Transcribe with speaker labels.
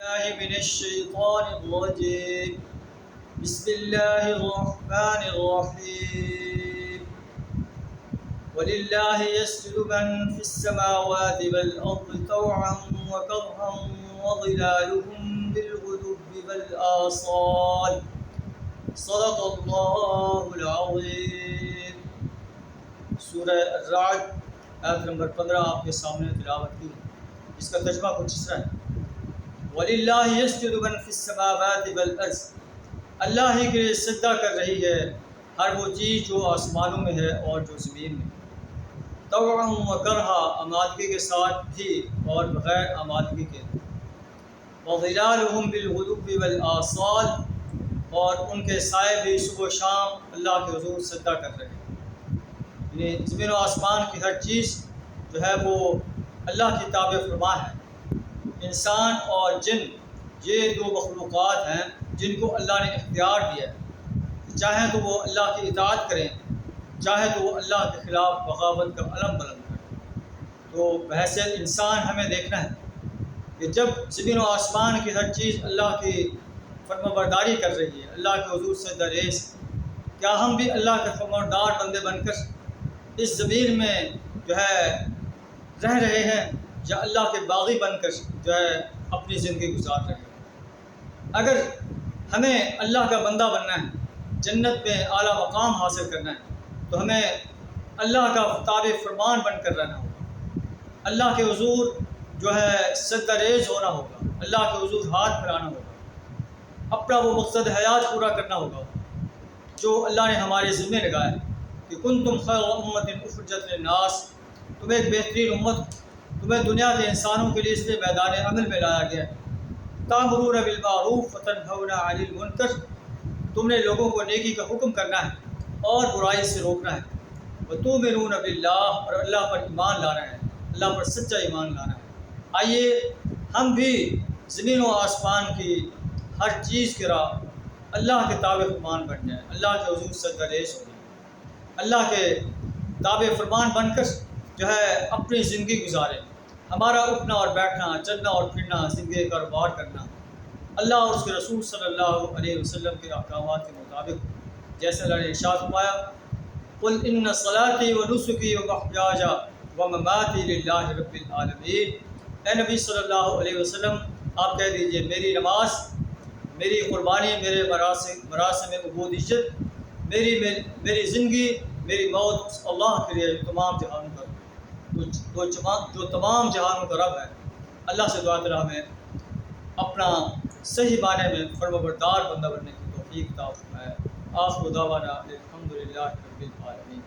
Speaker 1: الله من الشيطان الرجيم. بسم الله الرحمن الرحيم. ولله يسجد من في السماوات والأرض طوعا وكرها وظلالهم بالغدو والآصال. صدق الله العظيم. سورہ الرعد آیت نمبر 15 آپ کے سامنے تلاوت کی. اس کا ترجمہ کچھ اس طرح ہے: وَلِلَّهِ يَسْجُدُ مَن فِي السَّمَاوَاتِ وَالْأَرْضِ. اللہ ہی کے لیے سجدہ کر رہی ہے ہر وہ چیز جو آسمانوں میں ہے اور جو زمین میں، طوعا وکرہا، آمادگی کے ساتھ بھی اور بغیر آمادگی کے، وظلالہم بالغدو والآصال، اور ان کے سائے بھی صبح و شام اللہ کے حضور سجدہ کر رہے ہیں. یعنی زمین و آسمان کی ہر چیز جو ہے وہ اللہ کی تابع فرما ہے. انسان اور جن یہ دو مخلوقات ہیں جن کو اللہ نے اختیار دیا ہے، چاہیں تو وہ اللہ کی اطاعت کریں، چاہے تو وہ اللہ کے خلاف بغاوت کا علم بلند کریں. تو بحیثیت انسان ہمیں دیکھنا ہے کہ جب زمین و آسمان کی ہر چیز اللہ کی فرمانبرداری کر رہی ہے، اللہ کے حضور سے درریز، کیا ہم بھی اللہ کے فرمانبردار بندے بن کر اس زمین میں جو ہے رہ رہے ہیں، یا اللہ کے باغی بن کر جو ہے اپنی زندگی گزار رہے ہیں؟ اگر ہمیں اللہ کا بندہ بننا ہے، جنت میں اعلیٰ مقام حاصل کرنا ہے، تو ہمیں اللہ کا تابع فرمان بن کر رہنا ہوگا. اللہ کے حضور جو ہے سجدہ ریز ہونا ہوگا، اللہ کے حضور ہاتھ پھیلانا ہوگا، اپنا وہ مقصد حیات پورا کرنا ہوگا جو اللہ نے ہمارے ذمہ لگایا ہے کہ کنتم خیر امۃ اخرجت للناس، تم ایک بہترین امت، تمہیں دنیا کے انسانوں کے لیے اس لیے میدان عمل میں لایا گیا ہے. تأمرون بالمعروف وتنہون عن المنکر، تم نے لوگوں کو نیکی کا حکم کرنا ہے اور برائی سے روکنا ہے. وتؤمنون باللہ، اور اللہ پر ایمان لانا ہے، اللہ پر سچا ایمان لانا ہے. آئیے ہم بھی زمین و آسمان کی ہر چیز کی راہ اللہ کے تابع فرمان بن جائیں، اللہ کے حضور سجدہ ریز ہو جائیں، اللہ کے تابع فرمان بن کر جو ہے اپنی زندگی گزاریں. ہمارا اٹھنا اور بیٹھنا، چلنا اور پھرنا، زندگی کا کاروبار کرنا اللہ اور اس کے رسول صلی اللہ علیہ وسلم کے احکامات کے مطابق، جیسے اللہ نے ارشاد فرمایا: قل ان صلاتی ونسکی ومحیای ومماتی للہ رب العالمین. اے نبی صلی اللہ علیہ وسلم، آپ کہہ دیجئے میری نماز، میری قربانی، میرے مراسم عبودیت، میری زندگی، میری موت اللہ کے لیے تمام جہانوں کا جو تمام جہانوں کا رب ہے. اللہ سے دعا کرا ہمیں اپنا صحیح معنی میں فرمانبردار بندہ بننے کی توفیق عطا فرمائے. آخر دعوانا الحمدللہ رب العالمین.